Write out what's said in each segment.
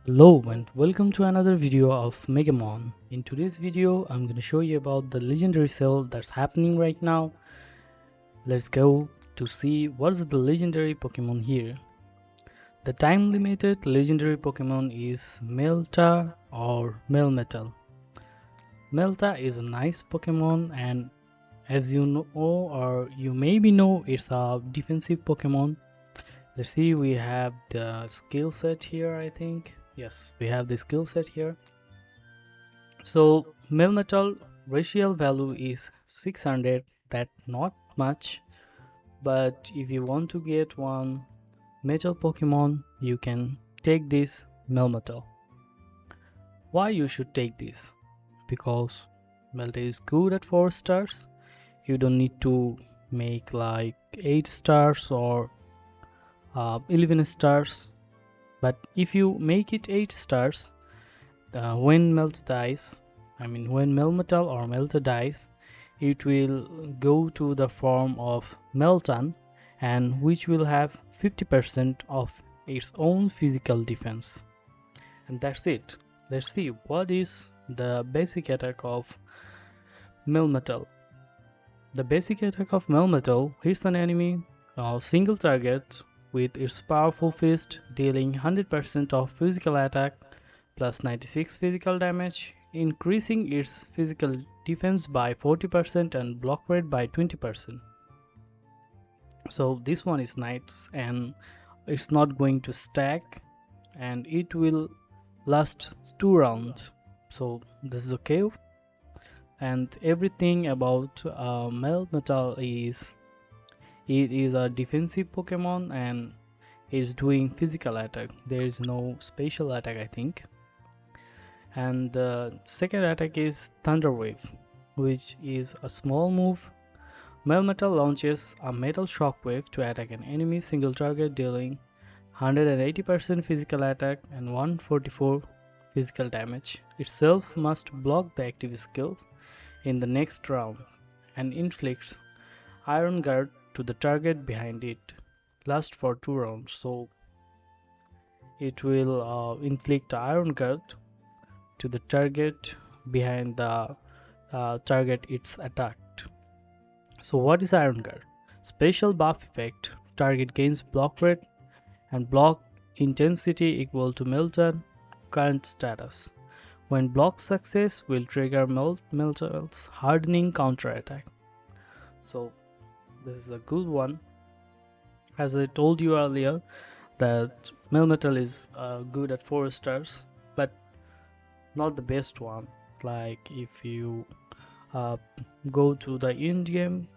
Hello and welcome to another video of Megamon. In today's video, I'm going to show you about the legendary sale that's happening right now. Let's go to see what's the legendary Pokemon here. The time limited legendary Pokemon is Melta or Melmetal. Melta is a nice Pokemon, and as you know or you maybe know, it's a defensive Pokemon. Let's see, we have the skill set here. I think yes, we have the skill set here. So Melmetal racial value is 600. That not much, but if you want to get one metal Pokemon, you can take this Melmetal. Why you should take this? Because Melta is good at 4 stars. You don't need to make like 8 stars or 11 stars. But if you make it 8 stars, when Melta dies, when Melmetal or Melta dies, it will go to the form of meltan, and which will have 50% of its own physical defense. And that's it. Let's see what is the basic attack of Melmetal. The basic attack of Melmetal hits an enemy single target with its powerful fist, dealing 100% of physical attack plus 96 physical damage, increasing its physical defense by 40% and block rate by 20%. So this one is nice, and it's not going to stack, and it will last 2 rounds. So this is okay. And everything about Melmetal is it is a defensive Pokemon and is doing physical attack. There is no special attack, I think. And the second attack is Thunder Wave, which is a small move. Melmetal launches a metal shockwave to attack an enemy single target, dealing 180% physical attack and 144 physical damage. Itself must block the active skills in the next round and inflicts Iron Guard to the target behind it. Lasts for 2 rounds, so it will inflict Iron Guard to the target behind the target it's attacked. So what is Iron Guard? Special buff effect. Target gains block rate and block intensity equal to Meltan current status. When block success will trigger Meltal's hardening counter attack. So this is a good one. As I told you earlier, that Melmetal is good at 4 stars, but not the best one. Like if you uh, go to the end game,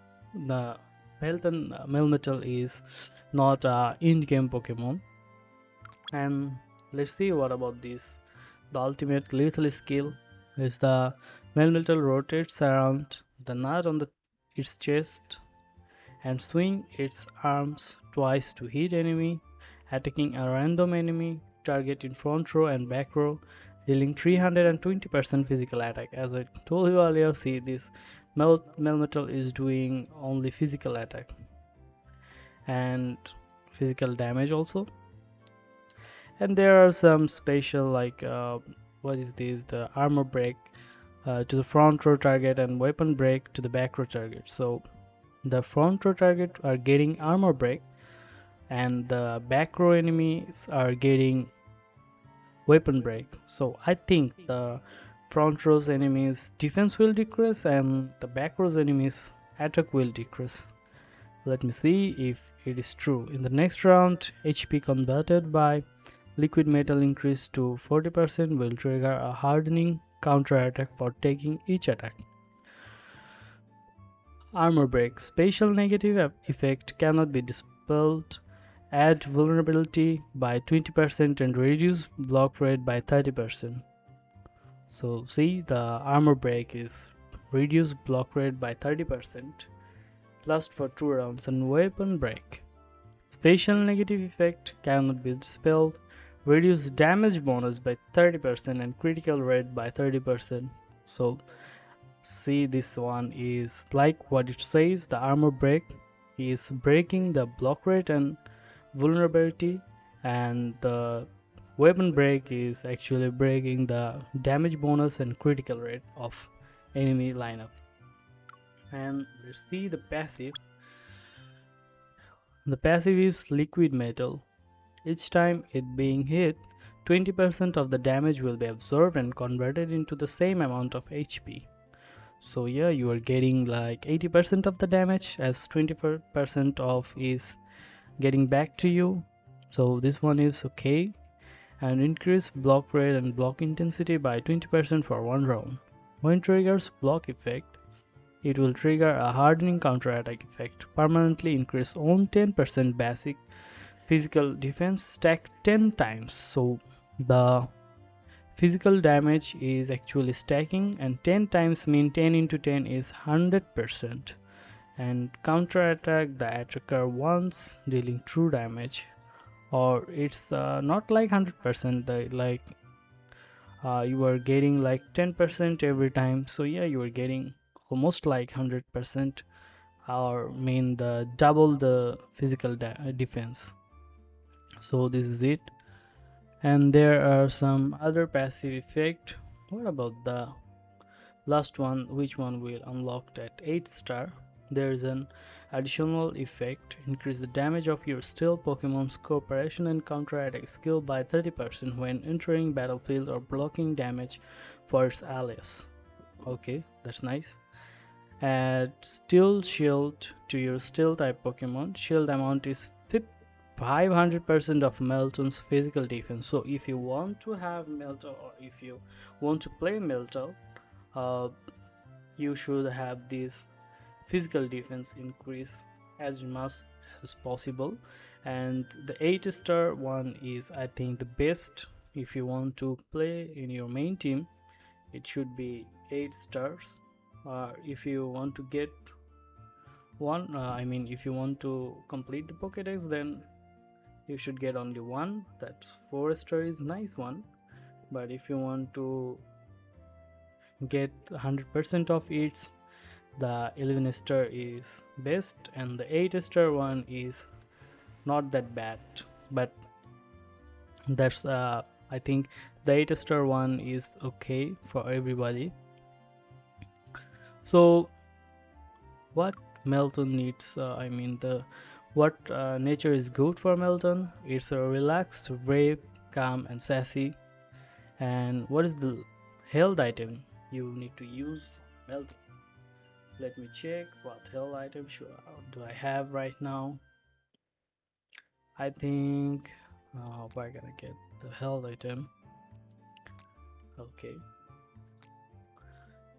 the Melmetal is not a end game Pokemon. And let's see what about this. The ultimate lethal skill is the Melmetal rotates around the nut on its chest and swing its arms twice to hit enemy, attacking a random enemy target in front row and back row, dealing 320% physical attack. As I told you earlier, see this Melmetal is doing only physical attack and physical damage also. And there are some special like what is this, the armor break to the front row target and weapon break to the back row target. So the front row target are getting armor break and the back row enemies are getting weapon break. So I think the front row's enemies defense will decrease and the back row's enemies attack will decrease. Let me see if it is true. In the next round, HP converted by liquid metal increase to 40% will trigger a hardening counter attack for taking each attack. Armor break. Special negative effect cannot be dispelled. Add vulnerability by 20% and reduce block rate by 30%. So see, the armor break is reduce block rate by 30%. Last for 2 rounds. And weapon break. Special negative effect cannot be dispelled. Reduce damage bonus by 30% and critical rate by 30%. So see, this one is like what it says. The armor break is breaking the block rate and vulnerability, and the Weapon break is actually breaking the damage bonus and critical rate of enemy lineup. And let's see the passive. The passive is liquid metal. Each time it being hit, 20% of the damage will be absorbed and converted into the same amount of HP. So yeah, you are getting like 80% of the damage as 20% of is getting back to you. So this one is okay. And increase block rate and block intensity by 20% for one round. When triggers block effect, it will trigger a hardening counterattack effect, permanently increase on 10% basic physical defense stacked 10 times. So the physical damage is actually stacking, and 10 times mean 10 into 10 is 100%. And counterattack the attacker once, dealing true damage. Or it's not like 100%, you are getting like 10% every time. So yeah, you are getting almost like 100%, or mean the double the physical defense. So this is it. And there are some other passive effect. What about the last one, which one will unlocked at 8 star? There is an additional effect: increase the damage of your stealth Pokemon's cooperation and counter-attack skill by 30% when entering battlefield or blocking damage for its allies. Okay, that's nice. Add Steel Shield to your Steel type Pokemon. Shield amount is 500% of Melton's physical defense. So if you want to have Melta, or if you want to play Melta, you should have this physical defense increase as much as possible. And the 8 star one is, I think, the best. If you want to play in your main team, it should be 8 stars. If you want to get one, if you want to complete the Pokédex, then you should get only one. That's 4 star is nice one. But if you want to get 100% of it, the 11 star is best, and the 8 star one is not that bad. But that's I think the 8 star one is okay for everybody. So what Melton needs, what nature is good for Melton? It's a relaxed, brave, calm and sassy. And what is the health item you need to use Melton? Let me check what health item do I have right now. I think where can I get the health item? Okay,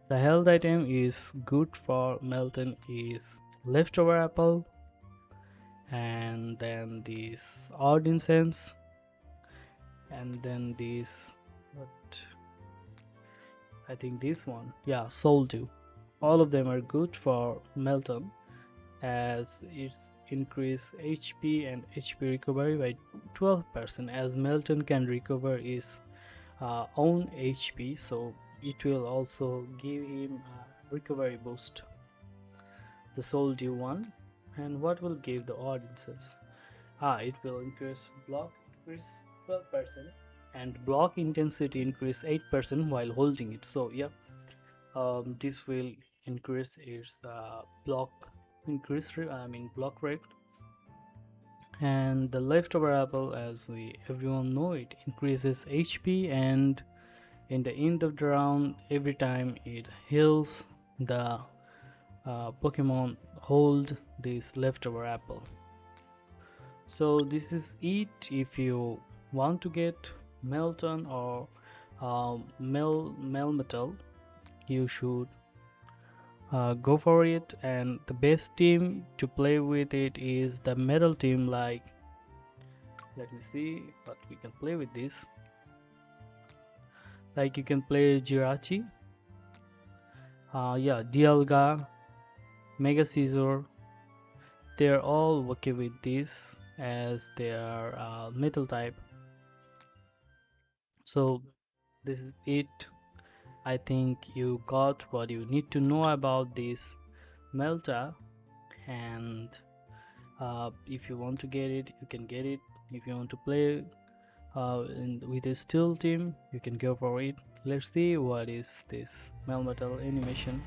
the health item is good for Melton is leftover apple, and then this odd incense, and then this, what, I think this one, yeah, soul dew. All of them are good for Melton, as it's increase HP and HP recovery by 12%, as Melton can recover his own HP, so it will also give him a recovery boost, the soul dew one. And what will give the odd incense? It will increase block increase 12% and block intensity increase 8% while holding it. So yeah, this will increase its block block rate. And the leftover apple, as we everyone know, it increases HP, and in the end of the round, every time it heals, the Pokemon hold this leftover apple. So this is it. If you want to get Melton or Melmetal, you should go for it. And the best team to play with it is the metal team. Like, let me see what we can play with this. Like, you can play Jirachi, Dialga, Mega Scizor. They're all okay with this, as they are metal type. So this is it. I think you got what you need to know about this Melta. And if you want to get it, you can get it. If you want to play with a steel team, you can go for it. Let's see what is this Melmetal animation.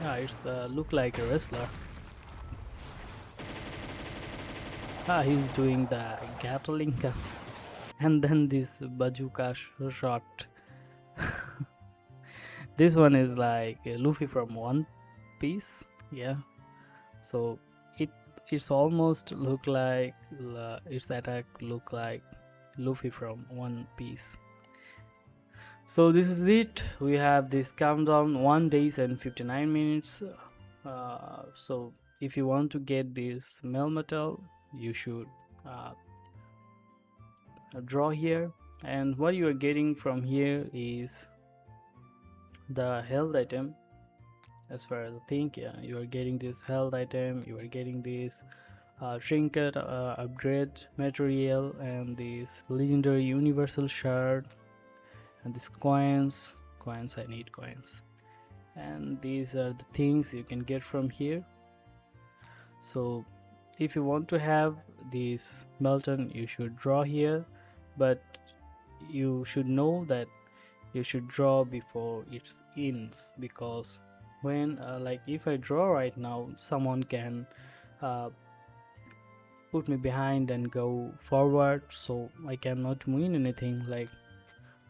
Yeah, it's look like a wrestler. He's doing the Gatling gun. And then this bazooka shot. This one is like Luffy from One Piece. Yeah, so it it's almost look like its attack look like Luffy from One Piece. So this is it. We have this countdown 1 days and 59 minutes. So if you want to get this Melmetal, you should draw here, and what you are getting from here is the health item. As far as I think, yeah, you are getting this health item, you are getting this trinket upgrade material, and this legendary universal shard, and these coins. I need coins, and these are the things you can get from here. So if you want to have this meltan, you should draw here, but you should know that you should draw before it ends, because when like if I draw right now, someone can put me behind and go forward, so I cannot win anything. Like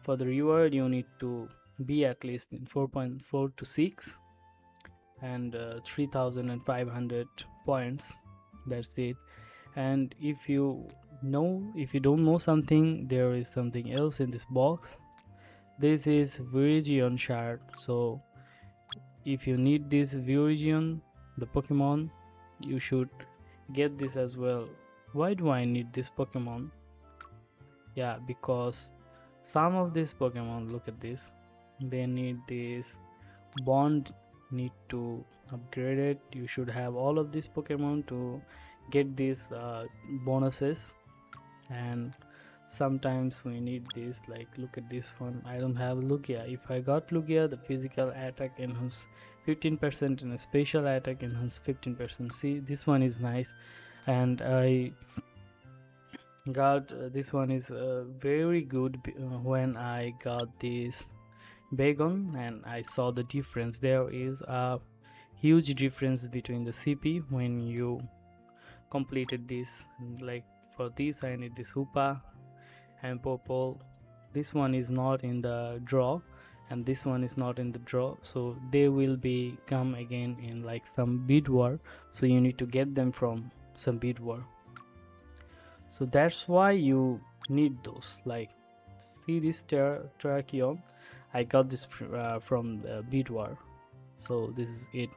for the reward, you need to be at least in 4.4 to 6 and 3500 points. That's it. And if you don't know something, there is something else in this box. This is Viridian shard. So if you need this Viridian, the Pokemon, you should get this as well. Why do I need this Pokemon? Yeah, because some of these Pokemon, look at this, they need this bond, need to upgrade it. You should have all of these Pokemon to get these bonuses, and sometimes we need this. Like look at this one, I don't have Lugia. If I got Lugia, the physical attack enhance 15% and a special attack enhance 15%. See, this one is nice, and I got this one is very good when I got this Bagon, and I saw the difference. There is a huge difference between the CP when you completed this. Like for this I need this Hoopa and Popol. This one is not in the draw, and this one is not in the draw, so they will be come again in like some BidWar, so you need to get them from some BidWar. So that's why you need those. Like see this Terrakion, I got this from the BidWar. So this is it.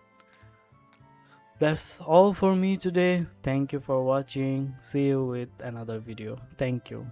That's all for me today. Thank you for watching. See you with another video. Thank you.